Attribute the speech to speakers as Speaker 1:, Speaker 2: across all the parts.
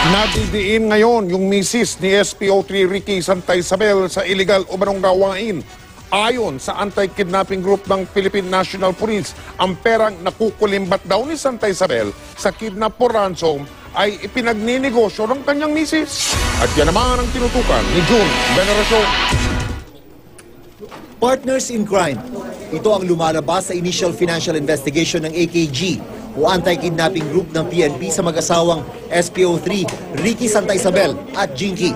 Speaker 1: Nadidiin ngayon yung misis ni SPO3 Ricky Santa Isabel sa illegal umanong gawain. Ayon sa anti-kidnapping group ng Philippine National Police, ang perang nakukulimbat daw ni Santa Isabel sa kidnap for ransom ay ipinagninegosyo ng kanyang misis. At yan naman ang tinutukan ni June Veneracion.
Speaker 2: Partners in crime. Ito ang lumalabas sa initial financial investigation ng AKG o anti-kidnapping group ng PNP sa mag-asawang SPO3 Ricky Santa Isabel at Jinky.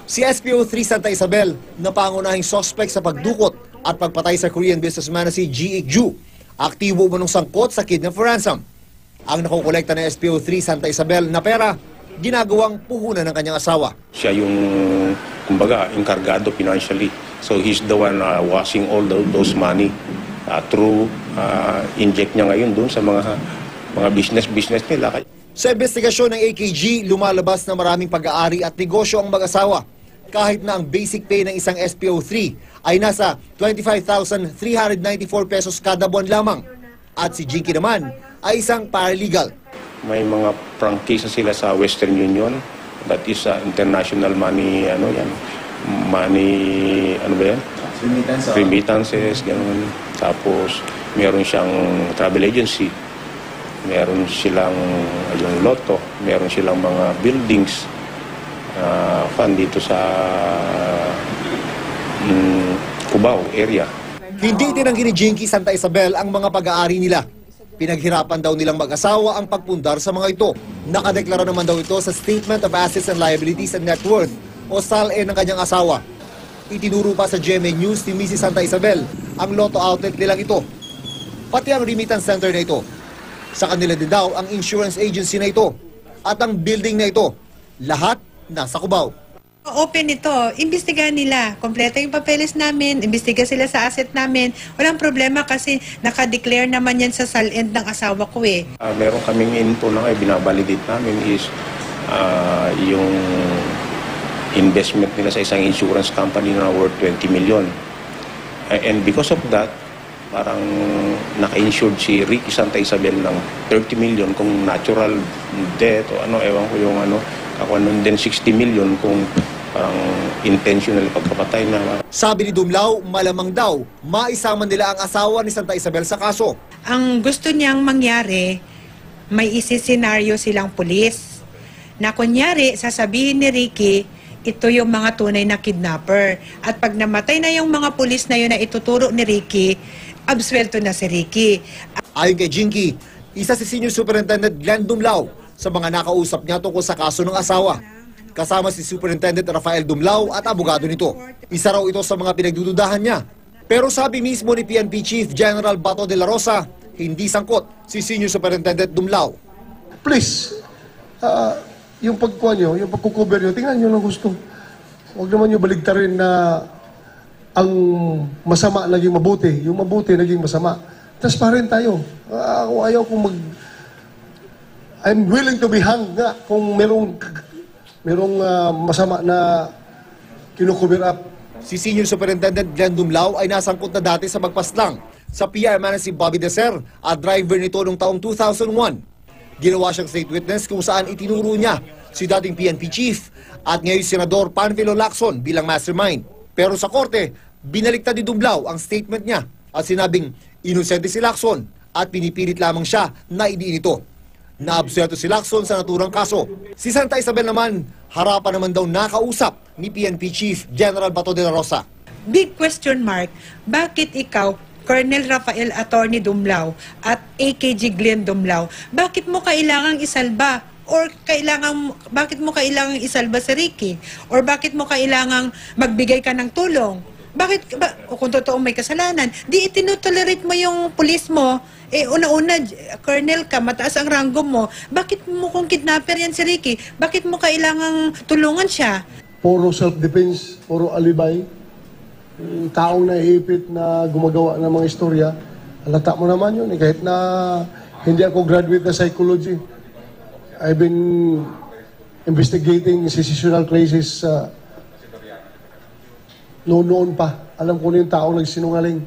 Speaker 2: Si SPO3 Santa Isabel na pangunahing suspect sa pagdukot at pagpatay sa Korean businessman na si Ji Ik-ju, aktibo umanong sangkot sa kidnap for ransom. Ang nakukolekta ng SPO3 Santa Isabel na pera, ginagawang puhunan ng kanyang asawa.
Speaker 3: Siya yung, kumbaga, enkargado financially. So he's the one washing all those money through inject niya ngayon dun sa mga business nila.
Speaker 2: Sa investigasyon ng AKG, lumalabas na maraming pag-aari at negosyo ang mag-asawa. Kahit na ang basic pay ng isang SPO3 ay nasa 25,394 pesos kada buwan lamang. At si Jinky naman ay isang paralegal.
Speaker 3: May mga prangkisa sila sa Western Union. That is international money, money, remittances, gano'n. Tapos, meron siyang travel agency. Meron silang yung lotto, meron silang mga buildings, fund dito sa Cubao area.
Speaker 2: Hindi tinanggi ni Jinky Santa Isabel ang mga pag-aari nila. Pinaghirapan daw nilang mag-asawa ang pagpundar sa mga ito. Nakadeklara naman daw ito sa Statement of Assets and Liabilities and Net Worth o SALE ng kanyang asawa. Itinuro pa sa GMA News ni Mrs. Santa Isabel ang lotto outlet nilang ito. Pati ang remittance center na ito. Sa kanila din daw ang insurance agency na ito at ang building na ito. Lahat nasa Cubao.
Speaker 4: Open ito. Imbestigahan nila. Kompleto yung papeles namin. Imbestiga sila sa asset namin. Walang problema kasi nakadeclare naman yan sa SALED ng asawa ko eh.
Speaker 3: Meron kaming info na binabalidate namin is yung investment nila sa isang insurance company na worth 20 million. And because of that, parang naka-insured si Ricky Santa Isabel ng 30 million kung natural death o ewan ko yung ako din 60 million kung parang intentional pagkapatay na.
Speaker 2: Sabi ni Dumlao, malamang daw, maisama nila ang asawa ni Santa Isabel sa kaso.
Speaker 4: Ang gusto niyang mangyari, may isi-senaryo silang pulis. Na kunyari, sasabihin ni Ricky, ito yung mga tunay na kidnapper. At pag namatay na yung mga pulis na yun na ituturo ni Ricky, absuelto na si Ricky.
Speaker 2: Ayon kay Jinky, isa si Senior Superintendent Glenn Dumlao sa mga nakausap niya tungkol sa kaso ng asawa. Kasama si Superintendent Rafael Dumlao at abogado nito. Isa raw ito sa mga pinagdududahan niya. Pero sabi mismo ni PNP Chief General Bato de la Rosa, hindi sangkot si Senior Superintendent Dumlao.
Speaker 5: Please, yung pagkuha nyo, yung pagkukover nyo, tingnan nyo lang gusto. Huwag naman nyo baligtarin na ang masama naging mabuti, yung mabuti naging masama. Transparent tayo. Kung ayaw kong I'm willing to be hanged nga kung merong masama na kinukover up.
Speaker 2: Si Senior Superintendent Glenn Dumlao ay nasangkot na dati sa magpaslang sa PR man si Bobby Deser at driver nito noong taong 2001. Ginawa siyang state witness kung saan itinuro niya si dating PNP Chief at ngayon Senador Panfilo Lacson bilang mastermind. Pero sa korte, binaliktad ni Dumlao ang statement niya at sinabing inosente si Lacson at pinipilit lamang siya na idiin ito. Naabsuelto si Lacson sa naturang kaso. Si Santa Isabel naman, harapan naman daw nakausap ni PNP Chief General Bato de la Rosa.
Speaker 4: Big question mark, bakit ikaw, Colonel Rafael Attorney Dumlao at AKG Glenn Dumlao, bakit mo kailangang isalba? Or bakit mo kailangang isalba si Ricky? Or bakit mo kailangang magbigay ka ng tulong? Kung totoo may kasalanan, di itinutolerate mo yung pulis mo, una-una, colonel ka, mataas ang ranggo mo, bakit mo kung kidnapper yan si Ricky, bakit mo kailangang tulungan siya?
Speaker 5: Puro self-defense, puro alibay. Yung taong naiipit na gumagawa ng mga istorya, halata mo naman yun. Kahit na hindi ako graduate na psychology, I've been investigating secessional cases noon pa. Alam ko na yung taong nagsinungaling.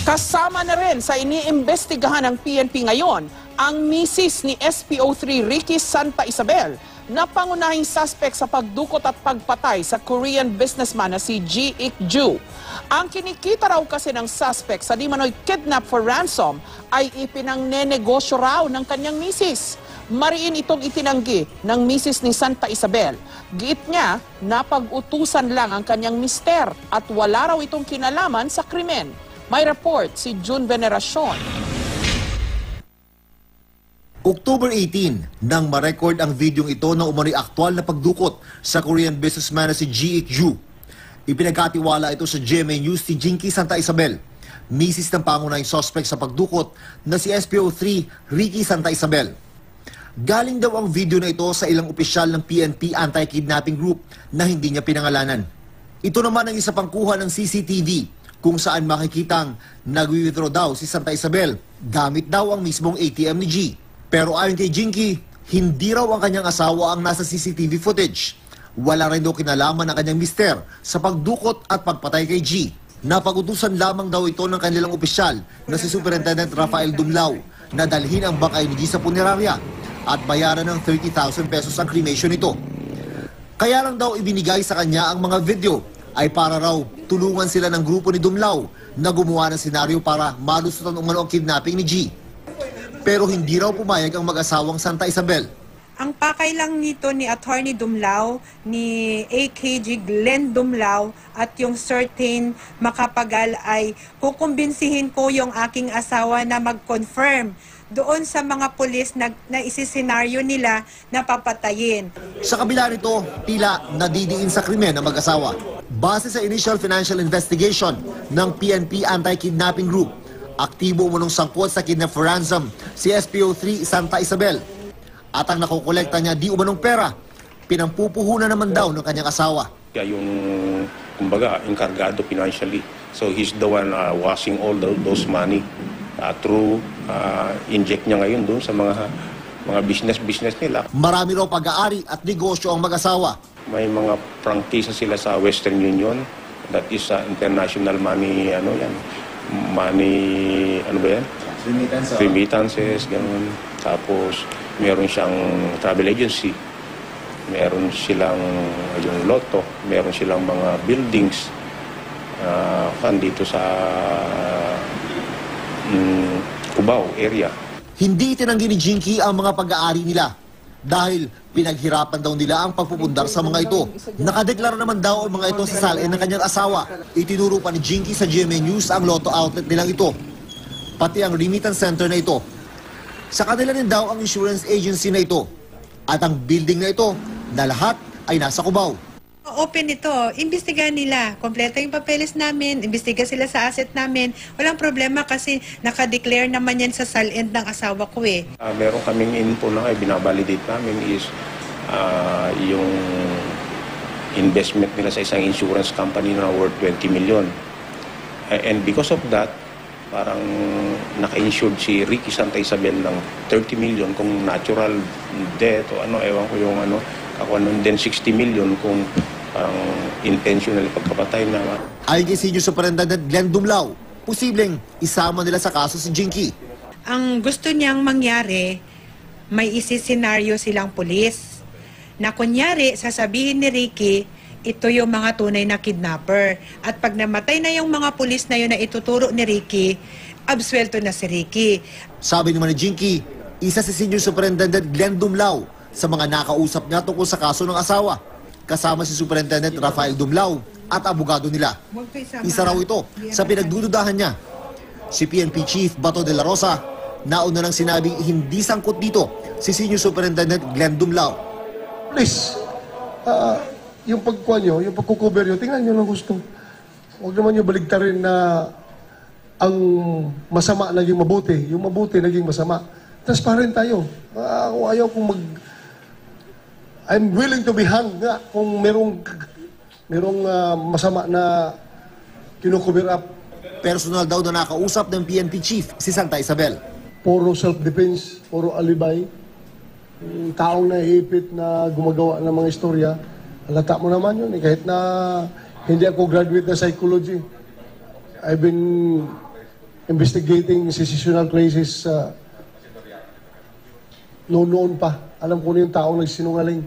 Speaker 6: Kasama na rin sa iniimbestigahan ng PNP ngayon ang misis ni SPO3 Ricky Santa Isabel na pangunahing suspect sa pagdukot at pagpatay sa Korean businessman na si Ji Ik-ju. Ang kinikita raw kasi ng suspect sa di manoy kidnap for ransom ay ipinangnenegosyo raw ng kanyang misis. Mariin itong itinanggi ng misis ni Santa Isabel. Giit niya, napag-utusan lang ang kanyang mister at wala raw itong kinalaman sa krimen. May report si June Veneracion.
Speaker 2: October 18, nang ma-record ang videong ito na umano'y aktwal na pagdukot sa Korean businessman na si Ji Ik-ju. Ipinagkatiwala ito sa GMA News ni Jinky Santa Isabel, misis ng pangunahing suspect sa pagdukot na si SPO3 Ricky Santa Isabel. Galing daw ang video na ito sa ilang opisyal ng PNP Anti-Kidnapping Group na hindi niya pinangalanan. Ito naman ang isa pang kuha ng CCTV kung saan makikitang nag-withdraw daw si Santa Isabel gamit daw ang mismong ATM ni G. Pero ayon kay Jinky, hindi raw ang kanyang asawa ang nasa CCTV footage. Wala rin daw kinalaman ng kanyang mister sa pagdukot at pagpatay kay G. Napag-utusan lamang daw ito ng kanilang opisyal na si Superintendent Rafael Dumlao na dalhin ang bangkay ni G sa punerarya at bayaran ng 30,000 pesos ang cremation nito. Kaya lang daw ibinigay sa kanya ang mga video ay para raw tulungan sila ng grupo ni Dumlao na gumawa ng senaryo para malusutan umano ang kidnapping ni G. Pero hindi raw pumayag ang mag-asawang Santa Isabel.
Speaker 4: Ang pakay lang nito ni Attorney Dumlao, ni AKG Glenn Dumlao at yung certain makapagal ay kukumbinsihin ko yung aking asawa na mag-confirm doon sa mga pulis na isisenaryo nila na papatayin.
Speaker 2: Sa kabila nito, tila nadidiin sa krimen ang mag-asawa. Base sa initial financial investigation ng PNP Anti-Kidnapping Group, aktibo umunong sangkot sa kidnap for ransom si SPO3 Santa Isabel. At ang nakukolekta niya di umanong pera, pinampupuhunan naman daw ng kanyang asawa.
Speaker 3: Kaya yung, kumbaga, enkargado financially. So he's the one washing all those money through inject niya ngayon doon sa mga business nila.
Speaker 2: Marami raw pag-aari at negosyo ang mag-asawa.
Speaker 3: May mga prangkisa sila sa Western Union, that is international money, money, ano ba yan? Remittances, ganun. Tapos, meron siyang travel agency, meron silang yung lotto, meron silang mga buildings dito sa Cubao area.
Speaker 2: Hindi itinanggi ni Jinky ang mga pag-aari nila dahil pinaghirapan daw nila ang pagpupundar sa mga ito. Nakadeklara naman daw ang mga ito sa salin ng kanyang asawa. Itinuro pa ni Jinky sa GMA News ang lotto outlet nilang ito, pati ang remittance center na ito. Sa kanila din daw ang insurance agency na ito at ang building na ito na lahat ay nasa Cubao.
Speaker 4: Open ito, imbestigahan nila. Kompleto yung papeles namin, imbestiga sila sa asset namin. Walang problema kasi nakadeclare naman yan sa SALEND ng asawa ko eh.
Speaker 3: Meron kaming info na binabalidate namin is yung investment nila sa isang insurance company na worth 20 million. And because of that, parang naka-insured si Ricky Santa Isabel ng 30 million kung natural death o ewan ko yung ako din 60 million kung parang intentional pagkapatay na.
Speaker 2: Ayon kay Senior Superintendent Glenn Dumlao, posibleng isama nila sa kaso si Jinky.
Speaker 4: Ang gusto niyang mangyari, may isisenaryo silang pulis na kunyari sasabihin ni Ricky, ito yung mga tunay na kidnapper. At pag namatay na yung mga pulis na yun na ituturo ni Ricky, absuelto na si Ricky.
Speaker 2: Sabi naman ni Jinky, isa si Senior Superintendent Glenn Dumlao sa mga nakausap niya tungkol sa kaso ng asawa. Kasama si Superintendent Rafael Dumlao at abogado nila. Isa raw ito sa pinagdududahan niya. Si PNP Chief Bato de la Rosa, nauna nang sinabing hindi sangkot dito si Senior Superintendent Glenn Dumlao.
Speaker 5: Please, yung pagkuha nyo, yung pagkukover nyo, tingnan nyo ng gusto. Huwag naman nyo baligtarin na ang masama naging mabuti, yung mabuti naging masama. Transparent tayo. Kung ayaw kong I'm willing to be hanged nga kung merong masama na kinukover up.
Speaker 2: Personal daw na nakausap ng PNP Chief si Santa Isabel.
Speaker 5: Puro self-defense, puro alibay. Yung taong naiipit na gumagawa ng mga istorya, halata mo naman yun. Kahit na hindi ako graduate na psychology, I've been investigating secessional crisis noon pa. Alam ko na yung taong nagsinungaling.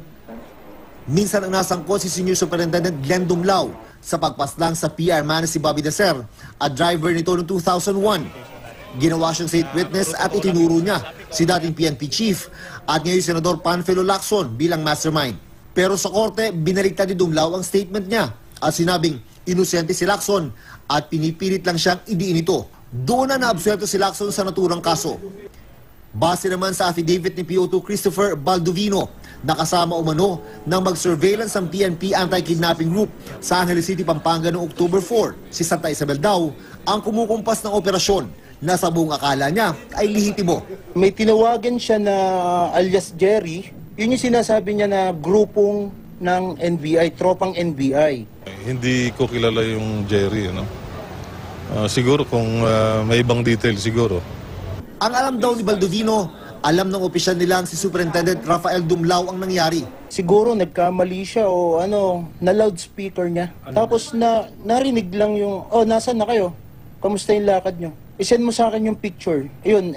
Speaker 2: Minsan ang nasangkot si Senior Superintendent Glenn Dumlao sa pagpaslang sa PR man si Bobby Deser at driver nito noong 2001. Ginawa siyang state witness at itinuro niya si dating PNP chief at ngayon Senador Panfilo Lacson bilang mastermind. Pero sa korte, binaliktad ni Dumlao ang statement niya at sinabing inosente si Lacson at pinipilit lang siyang idiin ito. Doon na naabsuelto si Lacson sa naturang kaso. Base naman sa affidavit ni PO2 Christopher Baldovino, nakasama umano ng mag-surveillance ang PNP Anti-Kidnapping Group sa Angeles City, Pampanga noong October 4. Si Santa Isabel daw ang kumukumpas ng operasyon na sa buong akala niya ay lihitimo.
Speaker 7: May tinawagan siya na alias Jerry. Yun yung sinasabi niya na grupong ng NBI, tropang NBI.
Speaker 8: Hindi ko kilala yung Jerry, ano? Siguro kung may ibang detail siguro.
Speaker 2: Ang alam daw ni Baldovino, alam ng opisyal nilang si Superintendent Rafael Dumlao ang nangyari.
Speaker 7: Siguro nagkamali siya o na loudspeaker niya. Tapos narinig lang yung, nasaan na kayo? Kamusta yung lakad niyo? I-send mo sa akin yung picture. Ayun,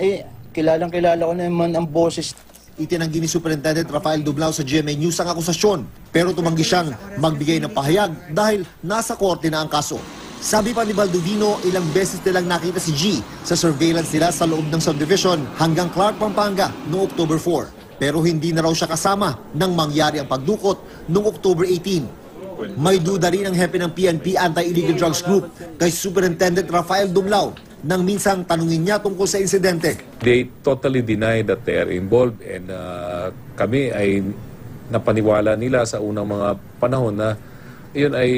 Speaker 7: kilalang-kilala ko naman ang boses.
Speaker 2: Itinanggi ni Superintendent Rafael Dumlao sa GMA News ang akusasyon, pero tumanggi siyang magbigay ng pahayag dahil nasa korte na ang kaso. Sabi pa ni Baldovino, ilang beses nilang nakita si G sa surveillance nila sa loob ng subdivision hanggang Clark, Pampanga noong October 4. Pero hindi na raw siya kasama nang mangyari ang pagdukot noong October 18. May duda rin ang hepe ng PNP Anti-Illegal Drugs Group kay Superintendent Rafael Dumlao nang minsang tanungin niya tungkol sa insidente.
Speaker 9: They totally deny that they are involved and kami ay napaniwala nila sa unang mga panahon na iyon ay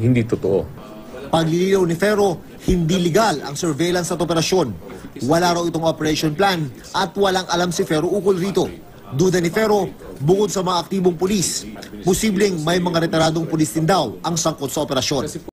Speaker 9: hindi totoo.
Speaker 2: Paglilinaw ni Ferro, hindi legal ang surveillance at operasyon. Wala raw itong operation plan at walang alam si Ferro ukol rito. Duda ni Ferro, bukod sa mga aktibong pulis, posibleng may mga retiradong pulis din daw ang sangkot sa operasyon.